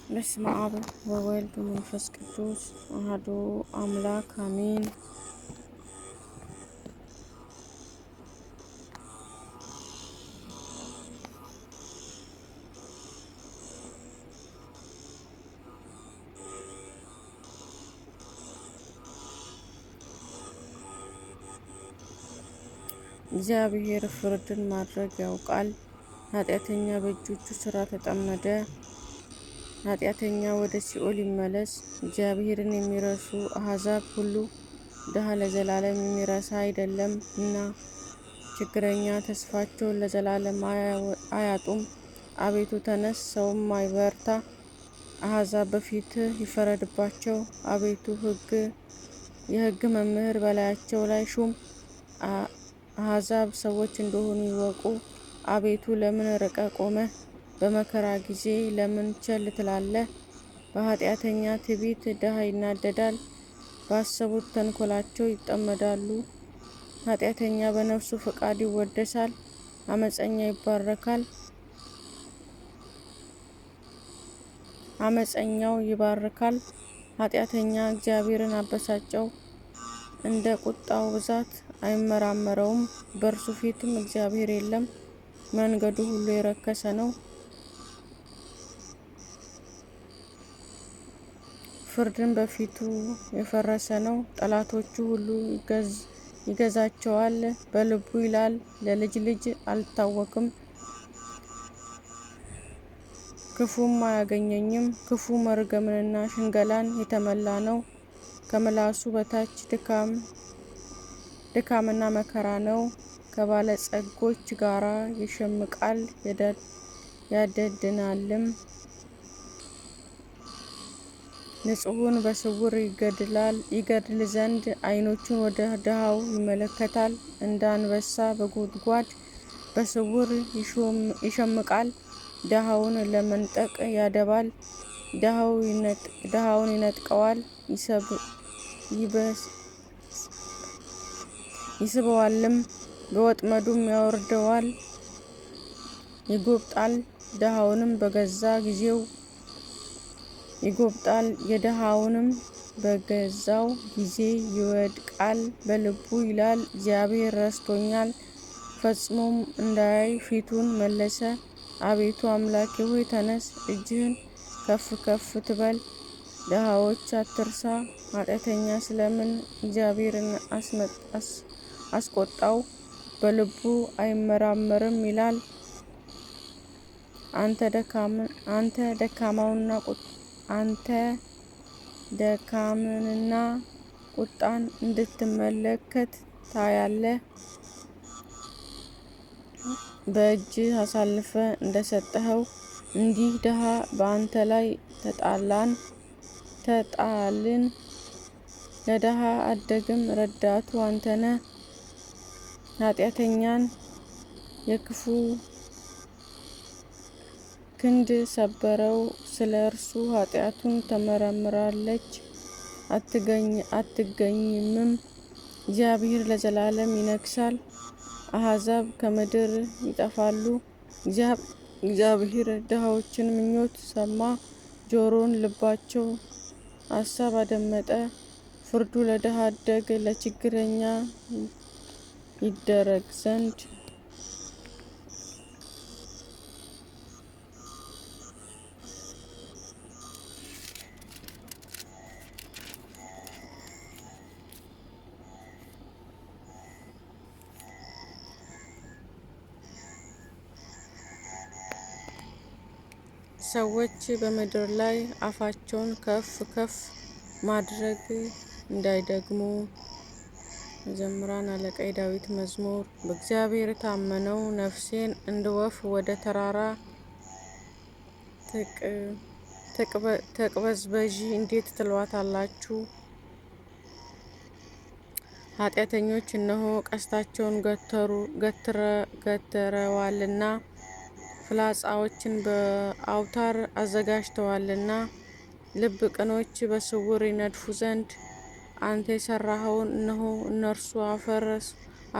በስመ አብ ወወልድ ወመንፈስ ቅዱስ አሐዱ አምላክ አሜን። እግዚአብሔር ፍርድን ማድረግ ያውቃል። ኃጢአተኛ በእጆቹ ሥራ ተጠመደ። ኃጢአተኛ ወደ ሲኦል ይመለስ። እግዚአብሔርን የሚረሱ አሕዛብ ሁሉ ድሃ ለዘላለም የሚረሳ አይደለም እና ችግረኛ ተስፋቸውን ለዘላለም አያጡም። አቤቱ ተነስ፣ ሰውም አይበርታ። አሕዛብ በፊትህ ይፈረድባቸው። አቤቱ የሕግ መምህር በላያቸው ላይ ሹም። አሕዛብ ሰዎች እንደሆኑ ይወቁ። አቤቱ ለምን ርቀህ ቆመህ? በመከራ ጊዜ ለምን ቸል ትላለህ? በኃጢአተኛ ትዕቢት ድሃ ይናደዳል፣ ባሰቡት ተንኰላቸው ይጠመዳሉ። ኃጢአተኛ በነፍሱ ፈቃድ ይወደሳል፣ አመፀኛው ይባርካል። ኃጢአተኛ እግዚአብሔርን አበሳጨው፣ እንደ ቁጣው ብዛት አይመራመረውም። በእርሱ ፊትም እግዚአብሔር የለም። መንገዱ ሁሉ የረከሰ ነው፣ ፍርድን በፊቱ የፈረሰ ነው። ጠላቶቹ ሁሉ ይገዛቸዋል። በልቡ ይላል፣ ለልጅ ልጅ አልታወክም፣ ክፉም አያገኘኝም። ክፉ መርገምንና ሽንገላን የተመላ ነው። ከምላሱ በታች ድካምና መከራ ነው። ከባለጸጎች ጋር ይሸምቃል ያደድናልም። ንጹሑን በስውር ይገድል ዘንድ ዓይኖቹን ወደ ድሃው ይመለከታል። እንደ አንበሳ በጉድጓድ በስውር ይሸምቃል። ድሃውን ለመንጠቅ ያደባል። ድሃውን ይነጥቀዋል፣ ይስበዋልም፣ በወጥመዱም ያወርደዋል። ይጐብጣል፣ ድሃውንም በገዛ ጊዜው ይጐብጣል፣ የድሃውንም በገዛው ጊዜ ይወድቃል። በልቡ ይላል፣ እግዚአብሔር ረስቶኛል፣ ፈጽሞም እንዳያይ ፊቱን መለሰ። አቤቱ አምላኬ ሆይ ተነስ፣ እጅህን ከፍ ከፍ ትበል፣ ድሃዎች አትርሳ። ኃጢአተኛ ስለምን እግዚአብሔርን አስቈጣው? በልቡ አይመራመርም ይላል። አንተ ደካምንና ቁጣን እንድትመለከት ታያለህ። በእጅህ አሳልፈህ እንደሰጠኸው እንዲህ ድሃ በአንተ ላይ ተጣልን። ለድሃ አደግም ረዳቱ አንተ ነህ። ኃጢአተኛን የክፉ ክንድ ሰበረው። ስለ እርሱ ኃጢአቱን ትመረምራለች አትገኝምም። እግዚአብሔር ለዘላለም ይነግሣል፣ አሕዛብ ከምድር ይጠፋሉ። እግዚአብሔር ድሆችን ምኞት ሰማ፣ ጆሮውን ልባቸው አሳብ አደመጠ። ፍርዱ ለድሃ አደግ ለችግረኛ ይደረግ ዘንድ ሰዎች በምድር ላይ አፋቸውን ከፍ ከፍ ማድረግ እንዳይደግሙ። መዘምራን አለቃ የዳዊት መዝሙር። በእግዚአብሔር ታመነው፣ ነፍሴን እንደ ወፍ ወደ ተራራ ተቅበዝበዢ እንዴት ትሏታላችሁ? ኃጢአተኞች እነሆ ቀስታቸውን ገትረዋልና ፍላጻዎችን በአውታር አዘጋጅተዋልና። ልበ ቅኖች በስውር ይነድፉ ዘንድ አንተ የሠራኸውን እነሆ እነርሱ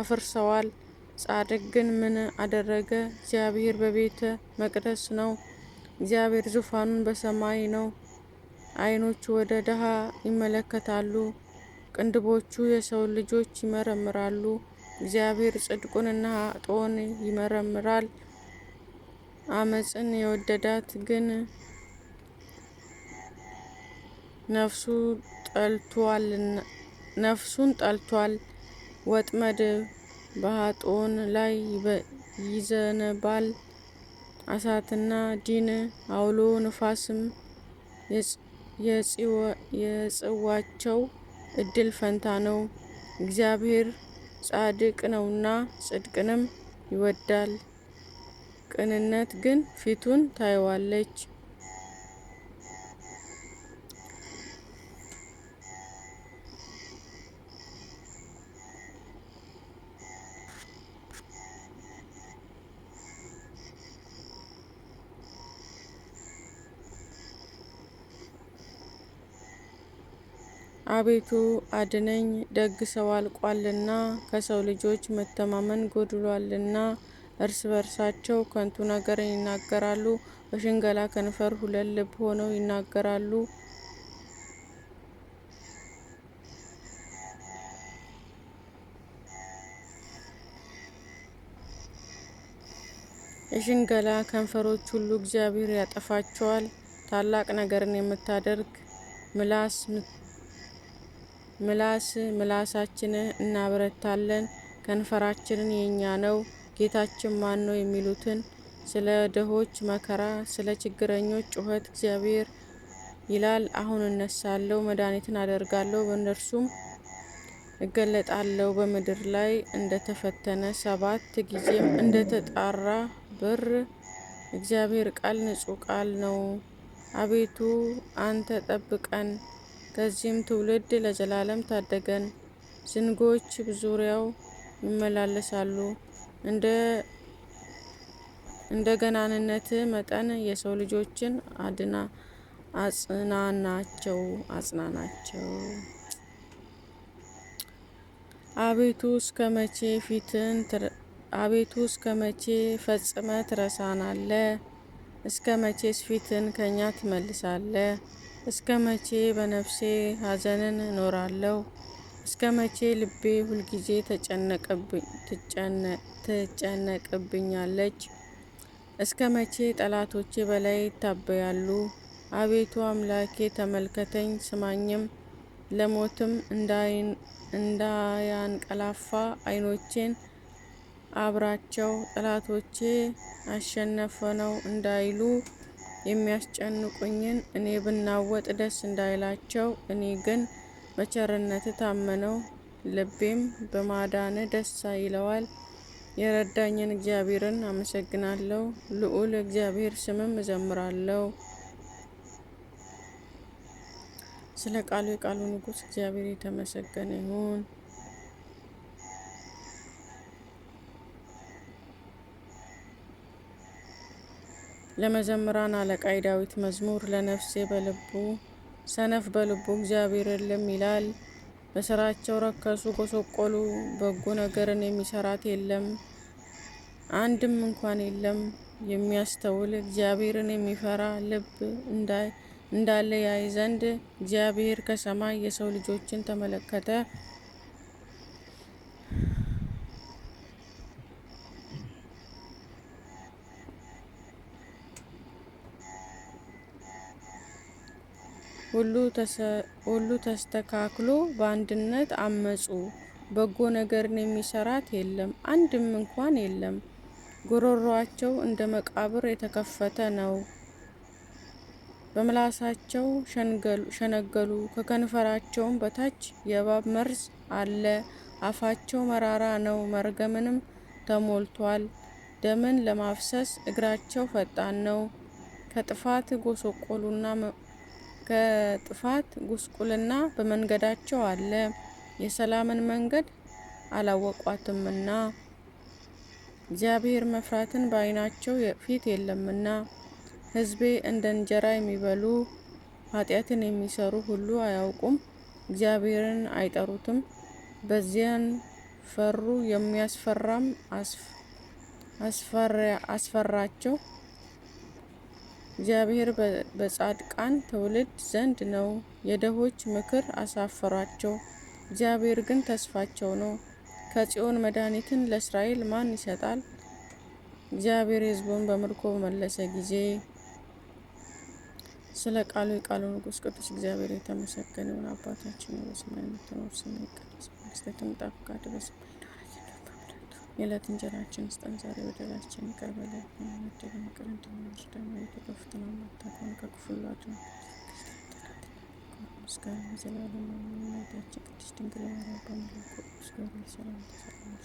አፍርሰዋል። ጻድቅ ግን ምን አደረገ? እግዚአብሔር በቤተ መቅደስ ነው። እግዚአብሔር ዙፋኑን በሰማይ ነው። ዓይኖቹ ወደ ድሃ ይመለከታሉ፣ ቅንድቦቹ የሰው ልጆች ይመረምራሉ። እግዚአብሔር ጽድቁንና ኃጥኡን ይመረምራል። አመፅን የወደዳት ግን ነፍሱን ጠልቷል። ወጥመድ በኃጥኡን ላይ ይዘንባል። እሳትና ዲን አውሎ ነፋስም የጽዋቸው እድል ፈንታ ነው። እግዚአብሔር ጻድቅ ነውና ጽድቅንም ይወዳል፣ ቅንነት ግን ፊቱን ታየዋለች። አቤቱ አድነኝ፣ ደግ ሰው አልቋልና፣ ከሰው ልጆች መተማመን ጎድሏልና። እርስ በርሳቸው ከንቱ ነገርን ይናገራሉ፣ በሽንገላ ከንፈር ሁለት ልብ ሆነው ይናገራሉ። የሽንገላ ከንፈሮች ሁሉ እግዚአብሔር ያጠፋቸዋል። ታላቅ ነገርን የምታደርግ ምላሳችንን እናበረታለን። ከንፈራችንን የእኛ ነው፣ ጌታችን ማን ነው የሚሉትን ስለ ድሆች መከራ፣ ስለ ችግረኞች ጩኸት እግዚአብሔር ይላል፣ አሁን እነሳለሁ፣ መድኃኒትን አደርጋለሁ፣ በእነርሱም እገለጣለሁ። በምድር ላይ እንደተፈተነ 7 ጊዜም እንደተጣራ ብር እግዚአብሔር ቃል ንጹሕ ቃል ነው። አቤቱ አንተ ጠብቀን፣ ከዚህም ትውልድ ለዘላለም ታደገን። ዝንጎች በዙሪያው ይመላለሳሉ፣ እንደ ገናንነት መጠን የሰው ልጆችን አጽናናቸው። አቤቱ እስከ መቼ ፈጽመህ ትረሳናለህ? እስከ መቼስ ፊትህን ከእኛ ትመልሳለህ? እስከ መቼ በነፍሴ ሐዘንን እኖራለሁ? እስከ መቼ ልቤ ሁልጊዜ ትጨነቅብኛለች? እስከ መቼ ጠላቶቼ በላይ ይታበያሉ? አቤቱ አምላኬ ተመልከተኝ፣ ስማኝም፣ ለሞትም እንዳያንቀላፋ ዓይኖቼን አብራቸው። ጠላቶቼ አሸነፍነው እንዳይሉ የሚያስጨንቁኝን እኔ ብናወጥ ደስ እንዳይላቸው። እኔ ግን በቸርነት ታመነው፣ ልቤም በማዳን ደስ ይለዋል። የረዳኝን እግዚአብሔርን አመሰግናለሁ፣ ልዑል እግዚአብሔር ስምም እዘምራለሁ። ስለ ቃሉ የቃሉ ንጉሥ እግዚአብሔር የተመሰገነ ይሁን። ለመዘምራን አለቃ የዳዊት መዝሙር። ለነፍሴ ሰነፍ በልቡ እግዚአብሔር የለም ይላል። በስራቸው ረከሱ፣ ጎሰቆሉ፣ በጎ ነገርን የሚሰራት የለም፣ አንድም እንኳን የለም። የሚያስተውል እግዚአብሔርን የሚፈራ ልብ እንዳለ ያይ ዘንድ እግዚአብሔር ከሰማይ የሰው ልጆችን ተመለከተ። ሁሉ ተስተካክሎ በአንድነት አመጹ። በጎ ነገርን የሚሰራት የለም፣ አንድም እንኳን የለም። ጉሮሮአቸው እንደ መቃብር የተከፈተ ነው፣ በምላሳቸው ሸነገሉ፣ ከከንፈራቸውም በታች የእባብ መርዝ አለ። አፋቸው መራራ ነው፣ መርገምንም ተሞልቷል። ደምን ለማፍሰስ እግራቸው ፈጣን ነው። ከጥፋት ጉስቁልና በመንገዳቸው አለ፣ የሰላምን መንገድ አላወቋትምና። እግዚአብሔር መፍራትን በዓይናቸው ፊት የለምና። ሕዝቤ እንደ እንጀራ የሚበሉ ኃጢአትን የሚሰሩ ሁሉ አያውቁም፣ እግዚአብሔርን አይጠሩትም። በዚያን ፈሩ፣ የሚያስፈራም አስፈራቸው። እግዚአብሔር በጻድቃን ትውልድ ዘንድ ነው። የደሆች ምክር አሳፈሯቸው፣ እግዚአብሔር ግን ተስፋቸው ነው። ከጽዮን መድኃኒትን ለእስራኤል ማን ይሰጣል? እግዚአብሔር ሕዝቡን በምርኮ በመለሰ ጊዜ። ስለ ቃሉ የቃሉ ንጉሥ ቅዱስ እግዚአብሔር የተመሰገነ ይሁን። አባታችን በሰማይ የምትኖር ስምህ ይቀደስ፣ መንግስትህ ትምጣ፣ ፈቃድህ በሰማይ የዕለት እንጀራችንን ስጠን ዛሬ፣ በደላችንን ይቅር በለን እንደምንበድል ይቅር እንደምንል፣ ደግሞ ወደ ፈተና አታግባን ከክፉ ሁሉ አድነን። ምስጋና ለዘላለሙ አሜን። እመቤታችን ቅድስት ድንግል ማርያም በመልአኩ ቅዱስ ገብርኤል ሰላምታ ሰላም